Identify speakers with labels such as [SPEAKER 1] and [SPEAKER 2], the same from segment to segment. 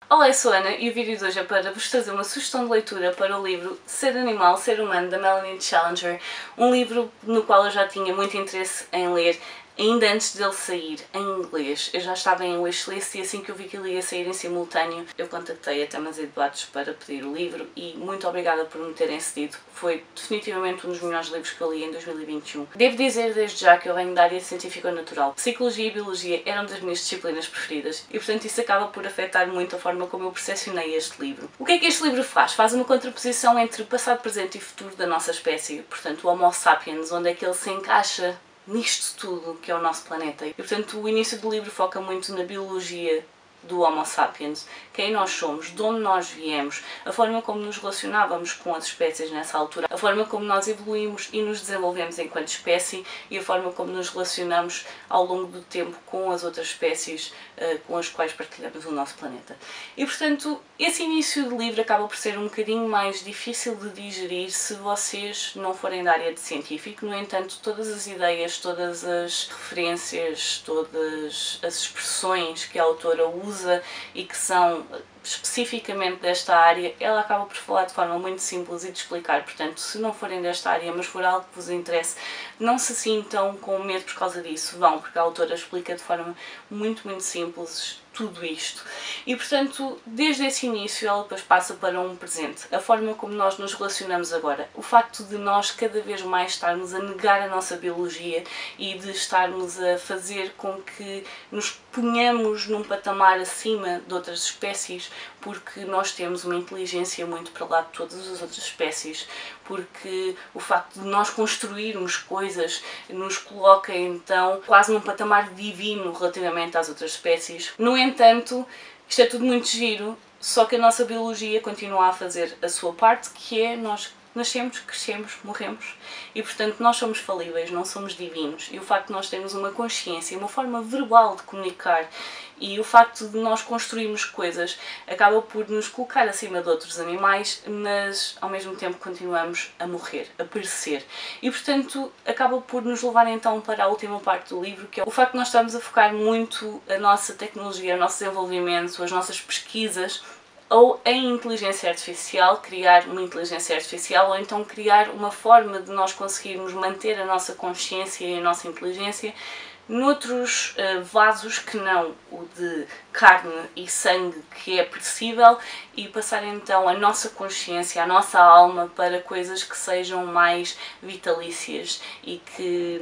[SPEAKER 1] Olá, eu sou a Ana e o vídeo de hoje é para vos trazer uma sugestão de leitura para o livro Ser Animal, Ser Humano, da Melanie Challenger, um livro no qual eu já tinha muito interesse em ler, ainda antes dele sair em inglês. Eu já estava em wishlist e assim que eu vi que ele ia sair em simultâneo, eu contactei a Temas e Debates para pedir o livro e muito obrigada por me terem cedido. Foi definitivamente um dos melhores livros que eu li em 2021. Devo dizer desde já que eu venho da área científico-natural. Psicologia e biologia eram das minhas disciplinas preferidas e, portanto, isso acaba por afetar muito a forma como eu percepcionei este livro. O que é que este livro faz? Faz uma contraposição entre passado, presente e futuro da nossa espécie, portanto, o Homo sapiens, onde é que ele se encaixa nisto tudo que é o nosso planeta. E, portanto, o início do livro foca muito na biologia do Homo sapiens, quem nós somos, de onde nós viemos, a forma como nos relacionávamos com as espécies nessa altura, a forma como nós evoluímos e nos desenvolvemos enquanto espécie e a forma como nos relacionamos ao longo do tempo com as outras espécies com as quais partilhamos o nosso planeta. E, portanto, esse início de livro acaba por ser um bocadinho mais difícil de digerir se vocês não forem da área de científico. No entanto, todas as ideias, todas as referências, todas as expressões que a autora usa e que são especificamente desta área, ela acaba por falar de forma muito simples e de explicar. Portanto, se não forem desta área, mas for algo que vos interesse, não se sintam com medo por causa disso, vão, porque a autora explica de forma muito simples tudo isto. E, portanto, desde esse início ela depois passa para um presente. A forma como nós nos relacionamos agora. O facto de nós cada vez mais estarmos a negar a nossa biologia e de estarmos a fazer com que nos ponhamos num patamar acima de outras espécies, porque nós temos uma inteligência muito para lá de todas as outras espécies, porque o facto de nós construirmos coisas nos coloca então quase num patamar divino relativamente às outras espécies. No entanto, isto é tudo muito giro, só que a nossa biologia continua a fazer a sua parte, que é nós nascemos, crescemos, morremos e, portanto, nós somos falíveis, não somos divinos. E o facto de nós termos uma consciência, uma forma verbal de comunicar e o facto de nós construirmos coisas acaba por nos colocar acima de outros animais, mas ao mesmo tempo continuamos a morrer, a perecer. E, portanto, acaba por nos levar então para a última parte do livro, que é o facto de nós estarmos a focar muito a nossa tecnologia, o nosso desenvolvimento, as nossas pesquisas ou em inteligência artificial, criar uma inteligência artificial, ou então criar uma forma de nós conseguirmos manter a nossa consciência e a nossa inteligência noutros vasos que não o de carne e sangue, que é perecível, e passar então a nossa consciência, a nossa alma para coisas que sejam mais vitalícias e que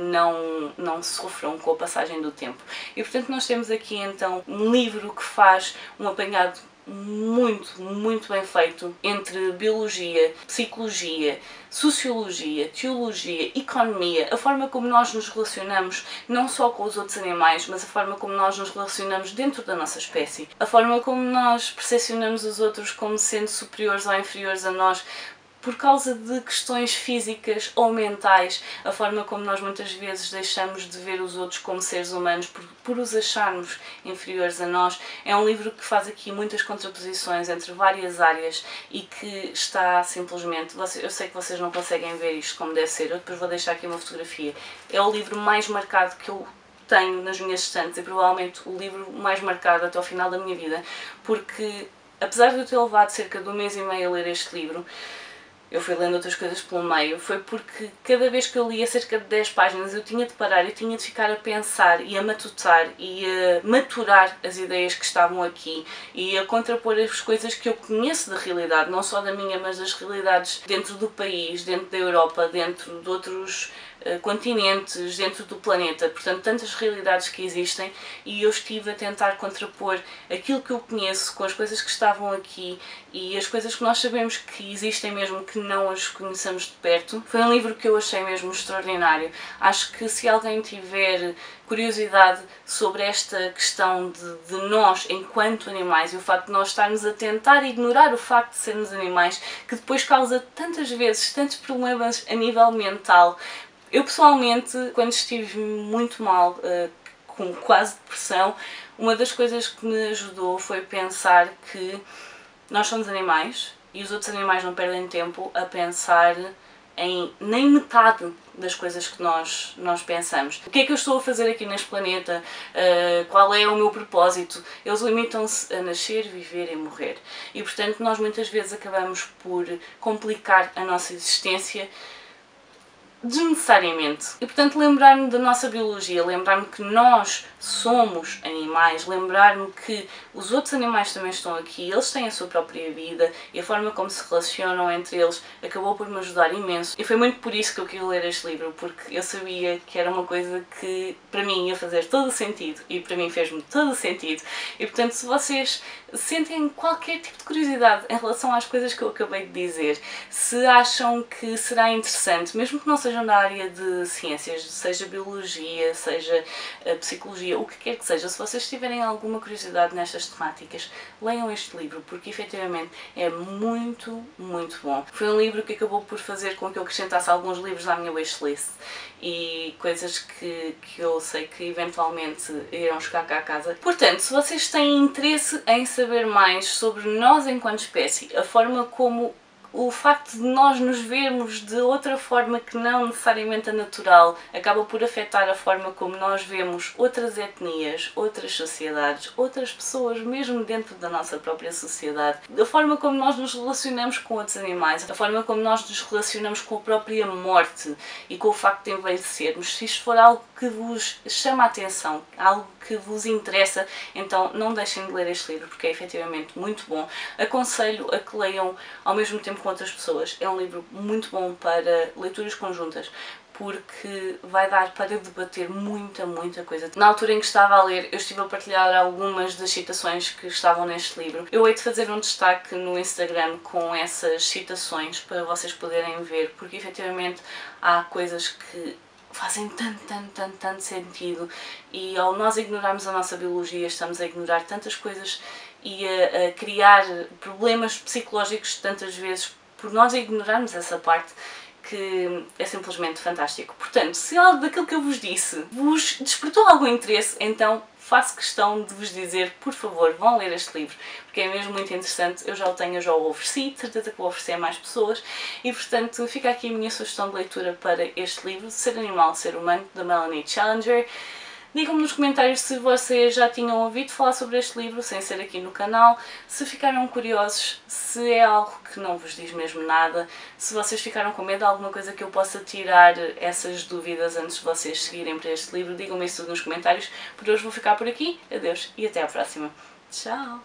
[SPEAKER 1] não sofram com a passagem do tempo. E, portanto, nós temos aqui então um livro que faz um apanhado muito bem feito entre biologia, psicologia, sociologia, teologia, economia, a forma como nós nos relacionamos não só com os outros animais, mas a forma como nós nos relacionamos dentro da nossa espécie, a forma como nós percepcionamos os outros como sendo superiores ou inferiores a nós por causa de questões físicas ou mentais, a forma como nós muitas vezes deixamos de ver os outros como seres humanos por os acharmos inferiores a nós. É um livro que faz aqui muitas contraposições entre várias áreas e que está simplesmente... Eu sei que vocês não conseguem ver isto como deve ser, eu depois vou deixar aqui uma fotografia. É o livro mais marcado que eu tenho nas minhas estantes e provavelmente o livro mais marcado até ao final da minha vida, porque apesar de eu ter levado cerca de 1 mês e meio a ler este livro, eu fui lendo outras coisas pelo meio, foi porque cada vez que eu lia cerca de 10 páginas eu tinha de parar, eu tinha de ficar a pensar e a matutar e a maturar as ideias que estavam aqui e a contrapor as coisas que eu conheço da realidade, não só da minha, mas das realidades dentro do país, dentro da Europa, dentro de outros continentes, dentro do planeta, portanto tantas realidades que existem, e eu estive a tentar contrapor aquilo que eu conheço com as coisas que estavam aqui e as coisas que nós sabemos que existem mesmo que não as conheçamos de perto. Foi um livro que eu achei mesmo extraordinário. Acho que se alguém tiver curiosidade sobre esta questão de nós enquanto animais e o facto de nós estarmos a tentar ignorar o facto de sermos animais, que depois causa tantas vezes tantos problemas a nível mental. Eu pessoalmente, quando estive muito mal, com quase depressão, uma das coisas que me ajudou foi pensar que nós somos animais e os outros animais não perdem tempo a pensar em nem metade das coisas que nós pensamos. O que é que eu estou a fazer aqui neste planeta? Qual é o meu propósito? Eles limitam-se a nascer, viver e morrer. E portanto nós muitas vezes acabamos por complicar a nossa existência desnecessariamente. E portanto lembrar-me da nossa biologia, lembrar-me que nós somos animais, lembrar-me que os outros animais também estão aqui, eles têm a sua própria vida e a forma como se relacionam entre eles acabou por me ajudar imenso. E foi muito por isso que eu queria ler este livro, porque eu sabia que era uma coisa que para mim ia fazer todo o sentido e para mim fez-me todo o sentido. E portanto, se vocês sentem qualquer tipo de curiosidade em relação às coisas que eu acabei de dizer, se acham que será interessante, mesmo que não sejam da área de ciências, seja biologia, seja psicologia, o que quer que seja, se vocês tiverem alguma curiosidade nestas temáticas, leiam este livro, porque efetivamente é muito, muito bom. Foi um livro que acabou por fazer com que eu acrescentasse alguns livros à minha wishlist e coisas que eu sei que eventualmente irão chegar cá a casa. Portanto, se vocês têm interesse em saber mais sobre nós enquanto espécie, a forma como o facto de nós nos vermos de outra forma que não necessariamente a natural acaba por afetar a forma como nós vemos outras etnias, outras sociedades, outras pessoas, mesmo dentro da nossa própria sociedade, a forma como nós nos relacionamos com outros animais, a forma como nós nos relacionamos com a própria morte e com o facto de envelhecermos. Se isto for algo que vos chama a atenção, algo que vos interessa, então não deixem de ler este livro, porque é efetivamente muito bom. Aconselho a que leiam ao mesmo tempo com outras pessoas. É um livro muito bom para leituras conjuntas, porque vai dar para debater muita coisa. Na altura em que estava a ler, eu estive a partilhar algumas das citações que estavam neste livro. Eu hei de fazer um destaque no Instagram com essas citações para vocês poderem ver, porque efetivamente há coisas que fazem tanto sentido e ao nós ignorarmos a nossa biologia estamos a ignorar tantas coisas e a criar problemas psicológicos tantas vezes por nós ignorarmos essa parte, que é simplesmente fantástico. Portanto, se algo daquilo que eu vos disse vos despertou algum interesse, então faço questão de vos dizer, por favor, vão ler este livro, porque é mesmo muito interessante. Eu já o tenho, eu já o ofereci, de certeza que vou oferecer a mais pessoas e, portanto, fica aqui a minha sugestão de leitura para este livro, Ser Animal, Ser Humano, da Melanie Challenger. Digam-me nos comentários se vocês já tinham ouvido falar sobre este livro, sem ser aqui no canal, se ficaram curiosos, se é algo que não vos diz mesmo nada, se vocês ficaram com medo de alguma coisa que eu possa tirar essas dúvidas antes de vocês seguirem para este livro, digam-me isso tudo nos comentários. Por hoje vou ficar por aqui, adeus e até à próxima. Tchau!